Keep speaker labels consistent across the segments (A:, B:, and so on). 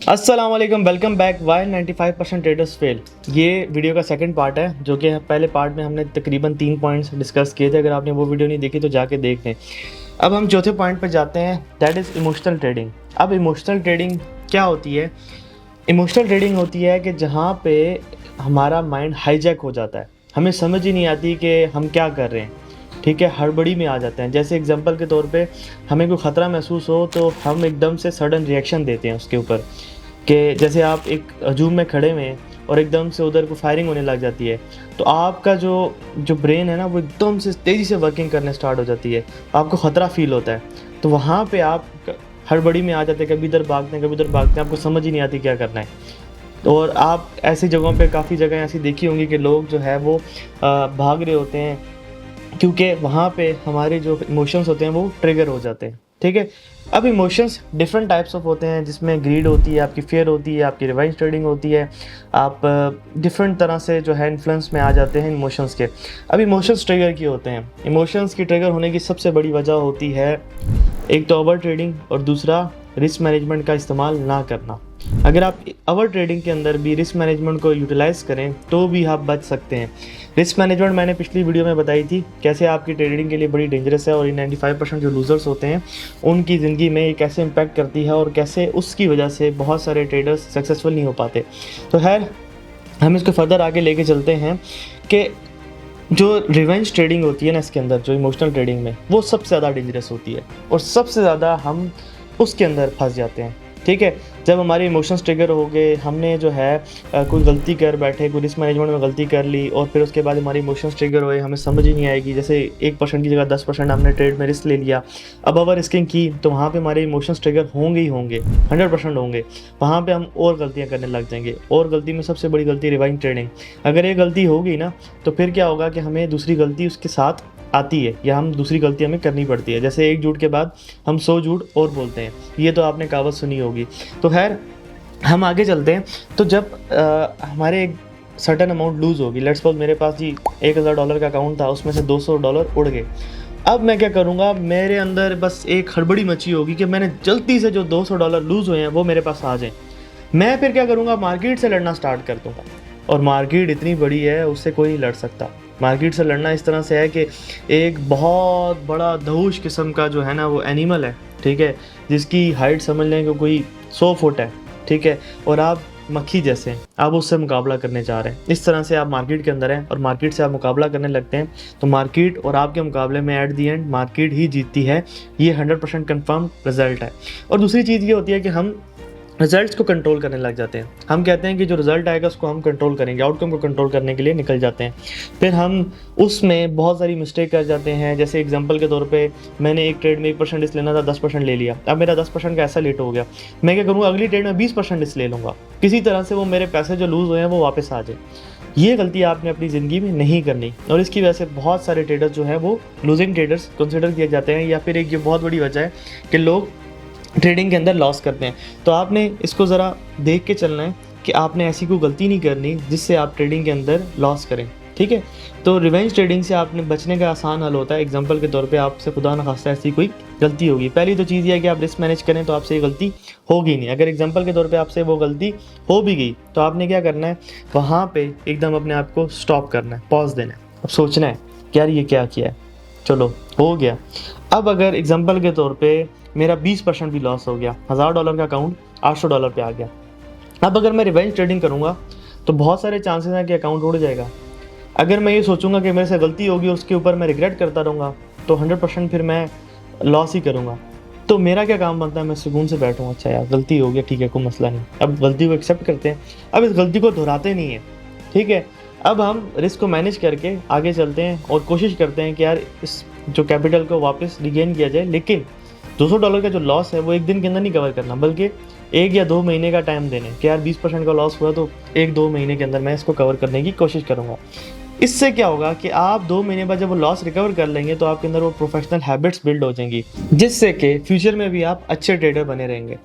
A: अस्सलाम वालेकुम, welcome back. Why 95% traders fail, ये वीडियो का सेकंड पार्ट है। जो कि पहले पार्ट में हमने तकरीबन 3 पॉइंट्स डिस्कस किए थे। अगर आपने वो वीडियो नहीं देखी तो जाके देख लें। अब हम चौथे पॉइंट पर जाते हैं, दैट इज़ इमोशनल ट्रेडिंग। अब इमोशनल ट्रेडिंग क्या होती है? इमोशनल ट्रेडिंग होती है कि जहाँ पे हमारा माइंड हाईजैक हो जाता है, हमें समझ ही नहीं आती कि हम क्या कर रहे हैं। ठीक है, हड़बड़ी में आ जाते हैं। जैसे एग्जांपल के तौर पे हमें कोई ख़तरा महसूस हो तो हम एकदम से सडन रिएक्शन देते हैं उसके ऊपर, कि जैसे आप एक हजूम में खड़े हुए हैं और एकदम से उधर को फायरिंग होने लग जाती है, तो आपका जो ब्रेन है ना, वो एकदम से तेज़ी से वर्किंग करने स्टार्ट हो जाती है। आपको ख़तरा फील होता है, तो वहाँ पे आप हड़बड़ी में आ जाते हैं, कभी इधर भागते हैं कभी उधर भागते हैं, आपको समझ ही नहीं आती क्या करना है। और आप ऐसी जगहों पे काफ़ी जगह ऐसी देखी होंगी कि लोग जो है वो भाग रहे होते हैं, क्योंकि वहाँ पे हमारे जो इमोशंस होते हैं वो ट्रिगर हो जाते हैं। ठीक है, अब इमोशंस डिफरेंट टाइप्स ऑफ होते हैं, जिसमें ग्रीड होती है, आपकी फेयर होती है, आपकी रिवेंज ट्रेडिंग होती है। आप डिफरेंट तरह से जो है इन्फ्लुएंस में आ जाते हैं इमोशंस के। अब इमोशंस ट्रिगर किए होते हैं। इमोशंस की ट्रिगर होने की सबसे बड़ी वजह होती है, एक तो ओवर ट्रेडिंग और दूसरा रिस्क मैनेजमेंट का इस्तेमाल ना करना। अगर आप ओवर ट्रेडिंग के अंदर भी रिस्क मैनेजमेंट को यूटिलाइज़ करें तो भी आप बच सकते हैं। रिस्क मैनेजमेंट मैंने पिछली वीडियो में बताई थी कैसे आपकी ट्रेडिंग के लिए बड़ी डेंजरस है, और ये 95% जो लूज़र्स होते हैं उनकी ज़िंदगी में ये कैसे इम्पैक्ट करती है और कैसे उसकी वजह से बहुत सारे ट्रेडर्स सक्सेसफुल नहीं हो पाते। तो खैर, हम इसको फर्दर आगे लेके चलते हैं कि जो रिवेंज ट्रेडिंग होती है ना, इसके अंदर जो इमोशनल ट्रेडिंग में, वो सबसे ज़्यादा डेंजरस होती है और सबसे ज़्यादा हम उसके अंदर फंस जाते हैं। ठीक है, जब हमारे इमोशंस ट्रिगर हो गए, हमने जो है कोई गलती कर बैठे, कोई रिस्क मैनेजमेंट में गलती कर ली, और फिर उसके बाद हमारे इमोशंस ट्रिगर हुए, हमें समझ ही नहीं आएगी। जैसे 1% की जगह 10% हमने ट्रेड में रिस्क ले लिया। अब ओवर रिस्किंग की तो वहाँ पे हमारे इमोशंस ट्रिगर होंगे ही होंगे, 100% होंगे। वहाँ पे हम और गलतियाँ करने लग जाएंगे, और गलती में सबसे बड़ी गलती रिवाइंड ट्रेडिंग। अगर ये गलती होगी ना, तो फिर क्या होगा कि हमें दूसरी गलती उसके साथ आती है, या हम दूसरी गलती हमें करनी पड़ती है। जैसे एक झूठ के बाद हम 100 झूठ और बोलते हैं, ये तो आपने कहावत सुनी होगी। तो खैर, हम आगे चलते हैं। तो जब हमारे एक सर्टेन अमाउंट लूज़ होगी, लेट्स सपोज मेरे पास जी $1000 का अकाउंट था, उसमें से $200 उड़ गए। अब मैं क्या करूँगा, मेरे अंदर बस एक हड़बड़ी मची होगी कि मैंने जल्दी से जो $200 लूज़ हुए हैं वो मेरे पास आ जाएं। मैं फिर क्या करूँगा, मार्केट से लड़ना स्टार्ट कर दूँगा। और मार्केट इतनी बड़ी है, उससे कोई नहीं लड़ सकता। मार्केट से लड़ना इस तरह से है कि एक बहुत बड़ा धौष किस्म का जो है ना वो एनिमल है, ठीक है, जिसकी हाइट समझ लें कि कोई 100 फुट है। ठीक है, और आप मक्खी जैसे हैं, आप उससे मुकाबला करने जा रहे हैं। इस तरह से आप मार्केट के अंदर हैं और मार्केट से आप मुकाबला करने लगते हैं, तो मार्केट और आपके मुकाबले में एट दी एंड मार्केट ही जीतती है। ये 100% कन्फर्म रिजल्ट है। और दूसरी चीज़ ये होती है कि हम रिजल्ट्स को कंट्रोल करने लग जाते हैं। हम कहते हैं कि जो रिजल्ट आएगा उसको हम कंट्रोल करेंगे, आउटकम को कंट्रोल करने के लिए निकल जाते हैं। फिर हम उसमें बहुत सारी मिस्टेक कर जाते हैं। जैसे एग्जांपल के तौर पे मैंने एक ट्रेड में 1% रिस्क लेना था, 10% ले लिया। अब मेरा 10% का ऐसा लेट हो गया, मैं क्या करूँगा, अगली ट्रेड में 20% रिस्क ले लूँगा, किसी तरह से वो मेरे पैसे जो लूज़ हुए हैं वो वापस आ जाए। ये गलती आपने अपनी ज़िंदगी में नहीं करनी, और इसकी वजह से बहुत सारे ट्रेडर्स जो हैं वो लूजिंग ट्रेडर्स कंसिडर किए जाते हैं। या फिर एक ये बहुत बड़ी वजह है कि लोग ट्रेडिंग के अंदर लॉस करते हैं। तो आपने इसको ज़रा देख के चलना है कि आपने ऐसी कोई गलती नहीं करनी जिससे आप ट्रेडिंग के अंदर लॉस करें। ठीक है, तो रिवेंज ट्रेडिंग से आपने बचने का आसान हल होता है। एग्जांपल के तौर पे आपसे खुदा न खास्ता ऐसी कोई गलती होगी, पहली तो चीज़ ये है कि आप रिस्क मैनेज करें तो आपसे ये गलती होगी नहीं। अगर एग्जांपल के तौर पे आपसे वो गलती हो भी गई तो आपने क्या करना है, वहाँ पे एकदम अपने आप को स्टॉप करना है, पॉज देना है। अब सोचना है कि यार ये क्या किया है, चलो हो गया। अब अगर एग्जांपल के तौर पे मेरा 20% भी लॉस हो गया, $1000 का अकाउंट $800 पे आ गया। अब अगर मैं रिवेंज ट्रेडिंग करूँगा तो बहुत सारे चांसेस हैं कि अकाउंट उड़ जाएगा। अगर मैं ये सोचूंगा कि मेरे से गलती होगी, उसके ऊपर मैं रिग्रेट करता रहूँगा, तो 100% फिर मैं लॉस ही करूँगा। तो मेरा क्या काम बनता है, मैं सुकून से बैठूँगा, अच्छा यार गलती हो गया, ठीक है, कोई मसला नहीं। अब गलती को एक्सेप्ट करते हैं, अब इस गलती को दोहराते नहीं है। ठीक है, अब हम रिस्क को मैनेज करके आगे चलते हैं और कोशिश करते हैं कि यार इस जो कैपिटल को वापस रिगेन किया जाए। लेकिन $200 का जो लॉस है वो एक दिन के अंदर नहीं कवर करना, बल्कि 1 या 2 महीने का टाइम देने कि यार 20% का लॉस हुआ तो 1-2 महीने के अंदर मैं इसको कवर करने की कोशिश करूँगा। इससे क्या होगा कि आप 2 महीने बाद जब वो लॉस रिकवर कर लेंगे तो आपके अंदर वो प्रोफेशनल हैबिट्स बिल्ड हो जाएंगी, जिससे कि फ्यूचर में भी आप अच्छे ट्रेडर बने रहेंगे।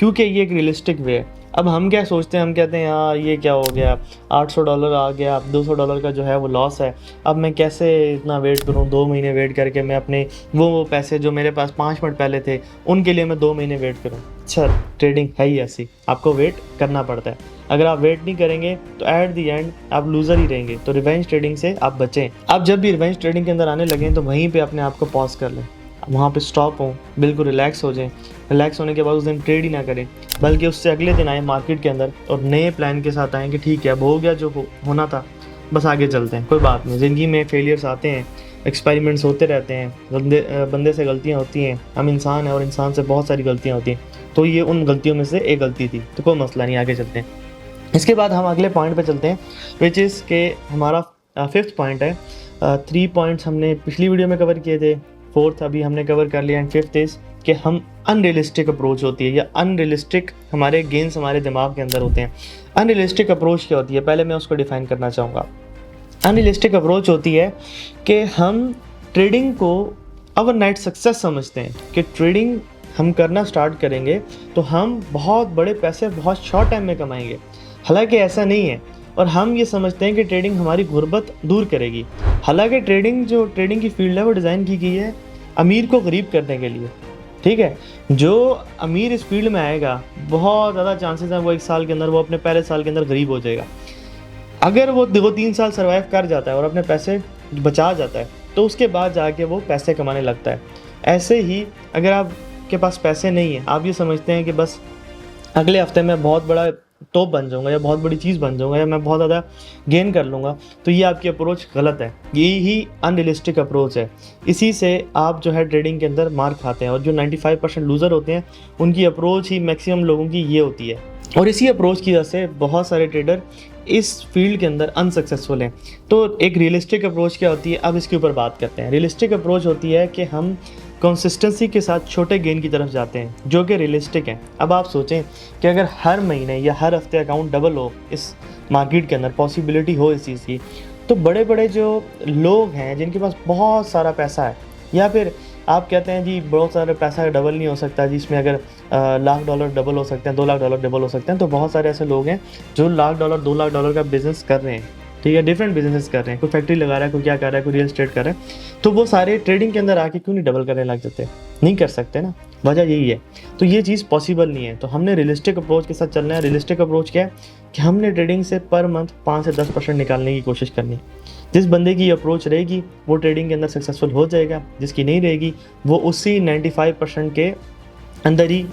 A: क्योंकि ये एक रियलिस्टिक वे है। अब हम क्या सोचते हैं, हम कहते हैं यार ये क्या हो गया, $800 आ गया, अब $200 का जो है वो लॉस है, अब मैं कैसे इतना वेट करूं, 2 महीने वेट करके मैं अपने वो पैसे जो मेरे पास 5 मिनट पहले थे उनके लिए मैं 2 महीने वेट करूं। अच्छा, ट्रेडिंग है ही ऐसी, आपको वेट करना पड़ता है। अगर आप वेट नहीं करेंगे तो एट दी एंड आप लूज़र ही रहेंगे। तो रिवेंज ट्रेडिंग से आप बचें। आप जब भी रिवेंज ट्रेडिंग के अंदर आने लगें तो वहीं पे अपने आप को पॉज कर लें, वहाँ पे स्टॉप हों, बिल्कुल रिलैक्स हो जाएं। रिलैक्स होने के बाद उस दिन ट्रेड ही ना करें, बल्कि उससे अगले दिन आए मार्केट के अंदर और नए प्लान के साथ आएँ कि ठीक है अब हो गया जो होना था, बस आगे चलते हैं, कोई बात नहीं। ज़िंदगी में फेलियर्स आते हैं, एक्सपेरिमेंट्स होते रहते हैं, बंदे से गलतियाँ होती हैं, हम इंसान हैं और इंसान से बहुत सारी गलतियाँ होती हैं। तो ये उन गलतियों में से एक गलती थी, तो कोई मसला नहीं, आगे चलते हैं। इसके बाद हम अगले पॉइंट पे चलते हैं, विच इज़ के हमारा 5th पॉइंट है। 3 पॉइंट्स हमने पिछली वीडियो में कवर किए थे, 4th अभी हमने कवर कर लिया। एंड 5th इज़ कि हम अनरियलिस्टिक अप्रोच होती है या अनरियलिस्टिक हमारे गेन्स हमारे दिमाग के अंदर होते हैं। अनरियलिस्टिक अप्रोच क्या होती है, पहले मैं उसको डिफ़ाइन करना चाहूँगा। अनरियलिस्टिक अप्रोच होती है कि हम ट्रेडिंग को ओवरनाइट सक्सेस समझते हैं, कि ट्रेडिंग हम करना स्टार्ट करेंगे तो हम बहुत बड़े पैसे बहुत शॉर्ट टाइम में कमाएंगे। हालांकि ऐसा नहीं है, और हम ये समझते हैं कि ट्रेडिंग हमारी गुर्बत दूर करेगी। हालांकि ट्रेडिंग की फील्ड है वो डिज़ाइन की गई है अमीर को गरीब करने के लिए, ठीक है। जो अमीर इस फील्ड में आएगा बहुत ज़्यादा चांसेस हैं वो 1 साल के अंदर, वो अपने पहले साल के अंदर गरीब हो जाएगा। अगर वो 2-3 साल सर्वाइव कर जाता है और अपने पैसे बचा जाता है तो उसके बाद जाके वो पैसे कमाने लगता है। ऐसे ही अगर आपके पास पैसे नहीं है, आप ये समझते हैं कि बस अगले हफ्ते में बहुत बड़ा टॉप बन जाऊंगा या बहुत बड़ी चीज़ बन जाऊंगा या मैं बहुत ज़्यादा गेन कर लूँगा, तो ये आपकी अप्रोच गलत है। यही ही अनरियलिस्टिक अप्रोच है। इसी से आप जो है ट्रेडिंग के अंदर मार खाते हैं, और जो 95% लूज़र होते हैं उनकी अप्रोच ही मैक्सिमम लोगों की ये होती है। और इसी अप्रोच की वजह से बहुत सारे ट्रेडर इस फील्ड के अंदर अनसक्सेसफुल हैं। तो एक रियलिस्टिक अप्रोच क्या होती है, अब इसके ऊपर बात करते हैं। रियलिस्टिक अप्रोच होती है कि हम कंसिस्टेंसी के साथ छोटे गेन की तरफ जाते हैं, जो कि रियलिस्टिक है। अब आप सोचें कि अगर हर महीने या हर हफ्ते अकाउंट डबल हो इस मार्केट के अंदर, पॉसिबिलिटी हो इस चीज़ की, तो बड़े बड़े जो लोग हैं जिनके पास बहुत सारा पैसा है, या फिर आप कहते हैं जी बहुत सारा पैसा डबल नहीं हो सकता, जिसमें अगर $1,00,000 डबल हो सकते हैं, $2,00,000 डबल हो सकते हैं, तो बहुत सारे ऐसे लोग हैं जो $1,00,000 $2,00,000 का बिज़नेस कर रहे हैं, ठीक है। डिफरेंट बिजनेस कर रहे हैं, कोई फैक्ट्री लगा रहा है, कोई क्या कर रहा है, कोई रियल एस्टेट कर रहा है। तो वो सारे ट्रेडिंग के अंदर आके क्यों नहीं डबल करने लग जाते? नहीं कर सकते ना, वजह यही है। तो ये चीज़ पॉसिबल नहीं है। तो हमने रियलिस्टिक अप्रोच के साथ चलना है। रियलिस्टिक अप्रोच क्या है कि हमने ट्रेडिंग से पर मंथ 5 से 10% निकालने की कोशिश करनी है। जिस बंदे की अप्रोच रहेगी वो ट्रेडिंग के अंदर सक्सेसफुल हो जाएगा, जिसकी नहीं रहेगी वो उसी 95% के अंदर ही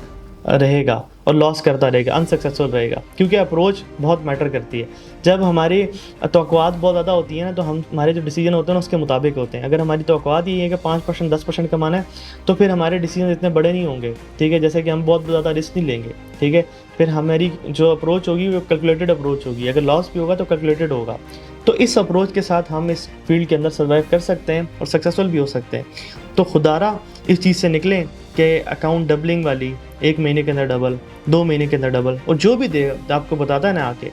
A: रहेगा और लॉस करता रहेगा, अनसक्सेसफुल रहेगा। क्योंकि अप्रोच बहुत मैटर करती है। जब हमारी तवक्कुआत बहुत ज़्यादा होती है ना, तो हमारे जो डिसीजन होते हैं ना उसके मुताबिक होते हैं। अगर हमारी तवक्कुआत ये है कि 5% 10% कमाना है, तो फिर हमारे डिसीजन इतने बड़े नहीं होंगे, ठीक है। जैसे कि हम बहुत ज़्यादा रिस्क नहीं लेंगे, ठीक है। फिर हमारी जो अप्रोच होगी वो कैलकुलेटेड अप्रोच होगी। अगर लॉस भी होगा तो कैलकुलेटेड होगा। तो इस अप्रोच के साथ हम इस फील्ड के अंदर सर्वाइव कर सकते हैं और सक्सेसफुल भी हो सकते हैं। तो खुदारा इस चीज़ से निकलें कि अकाउंट डबलिंग वाली 1 महीने के अंदर डबल, 2 महीने के अंदर डबल, और जो भी दे आपको बताता है ना आके,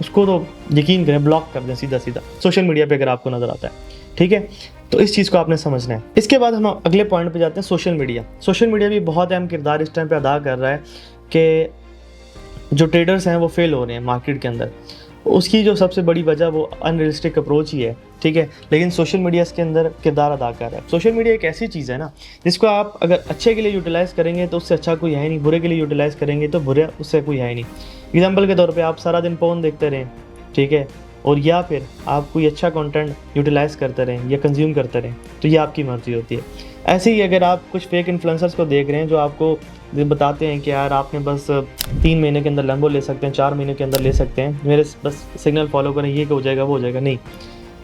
A: उसको तो यकीन करें ब्लॉक कर दें सीधा सीधा सोशल मीडिया पे अगर आपको नज़र आता है, ठीक है। तो इस चीज़ को आपने समझना है। इसके बाद हम अगले पॉइंट पे जाते हैं, सोशल मीडिया। सोशल मीडिया भी बहुत अहम किरदार इस टाइम पे अदा कर रहा है कि जो ट्रेडर्स हैं वो फेल हो रहे हैं मार्केट के अंदर। उसकी जो सबसे बड़ी वजह वो अनरियलिस्टिक अप्रोच ही है, ठीक है। लेकिन सोशल मीडिया इसके अंदर किरदार अदा कर रहा है। सोशल मीडिया एक ऐसी चीज़ है ना जिसको आप अगर अच्छे के लिए यूटिलाइज़ करेंगे तो उससे अच्छा कोई है नहीं, बुरे के लिए यूटिलाइज़ करेंगे तो बुरे उससे कोई है नहीं। एग्जाम्पल के तौर पे आप सारा दिन फ़ोन देखते रहें, ठीक है, और या फिर आप कोई अच्छा कंटेंट यूटिलाइज़ करते रहें या कंज्यूम करते रहें, तो ये आपकी मर्ज़ी होती है। ऐसे ही अगर आप कुछ फेक इन्फ्लुएंसर्स को देख रहे हैं जो आपको बताते हैं कि यार आपने बस 3 महीने के अंदर लैम्बो ले सकते हैं, 4 महीने के अंदर ले सकते हैं, मेरे बस सिग्नल फॉलो करें, ये हो जाएगा वो हो जाएगा, नहीं।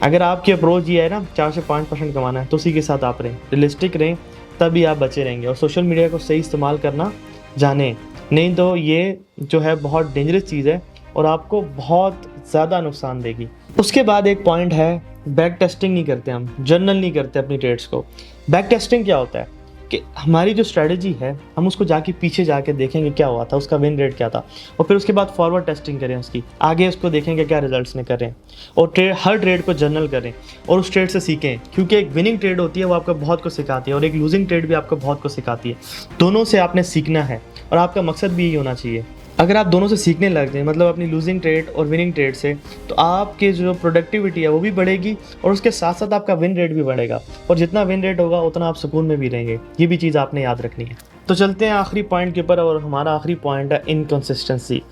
A: अगर आपकी अप्रोच ये है ना 4 से 5% कमाना है, तो उसी के साथ आप रहें, रियलिस्टिक रहें, तभी आप बचे रहेंगे। और सोशल मीडिया को सही इस्तेमाल करना जानें, नहीं तो ये जो है बहुत डेंजरस चीज़ है और आपको बहुत ज़्यादा नुकसान देगी। उसके बाद एक पॉइंट है, बैक टेस्टिंग नहीं करते हम, जर्नल नहीं करते अपनी ट्रेड्स को। बैक टेस्टिंग क्या होता है? कि हमारी जो स्ट्रेटजी है हम उसको जाके पीछे जाके देखेंगे क्या हुआ था, उसका विन रेट क्या था, और फिर उसके बाद फॉरवर्ड टेस्टिंग करें उसकी, आगे उसको देखेंगे क्या रिजल्ट्स ने करें, और हर ट्रेड को जर्नल करें और उस ट्रेड से सीखें, क्योंकि एक विनिंग ट्रेड होती है वो आपको बहुत कुछ सिखाती है और एक लूजिंग ट्रेड भी आपको बहुत कुछ सिखाती है। दोनों से आपने सीखना है और आपका मकसद भी यही होना चाहिए। अगर आप दोनों से सीखने लग जाएं, मतलब अपनी लूजिंग ट्रेड और विनिंग ट्रेड से, तो आपकी जो प्रोडक्टिविटी है वो भी बढ़ेगी और उसके साथ साथ आपका विन रेट भी बढ़ेगा, और जितना विन रेट होगा उतना आप सुकून में भी रहेंगे। ये भी चीज़ आपने याद रखनी है। तो चलते हैं आखिरी पॉइंट के ऊपर, और हमारा आखिरी पॉइंट है इनकंसिस्टेंसी।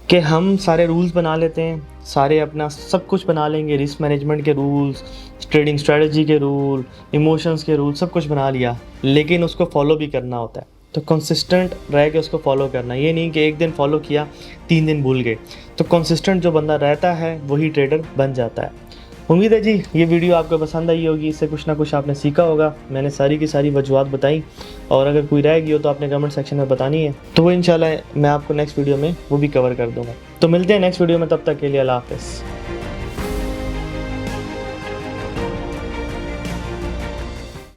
A: कि हम सारे रूल्स बना लेते हैं, सारे अपना सब कुछ बना लेंगे, रिस्क मैनेजमेंट के रूल्स, ट्रेडिंग स्ट्रेटजी के रूल, इमोशंस के रूल, सब कुछ बना लिया, लेकिन उसको फॉलो भी करना होता है। तो कंसिस्टेंट रह के उसको फॉलो करना, ये नहीं कि एक दिन फॉलो किया 3 दिन भूल गए। तो कंसिस्टेंट जो बंदा रहता है वही ट्रेडर बन जाता है। उम्मीद है जी ये वीडियो आपको पसंद आई होगी, इससे कुछ ना कुछ आपने सीखा होगा। मैंने सारी की सारी वजूहत बताई, और अगर कोई रह गई हो तो आपने कमेंट सेक्शन में बतानी है, तो वो इंशाल्लाह मैं आपको नेक्स्ट वीडियो में वो भी कवर कर दूँगा। तो मिलते हैं नेक्स्ट वीडियो में, तब तक के लिए अल्लाह हाफ़िज़।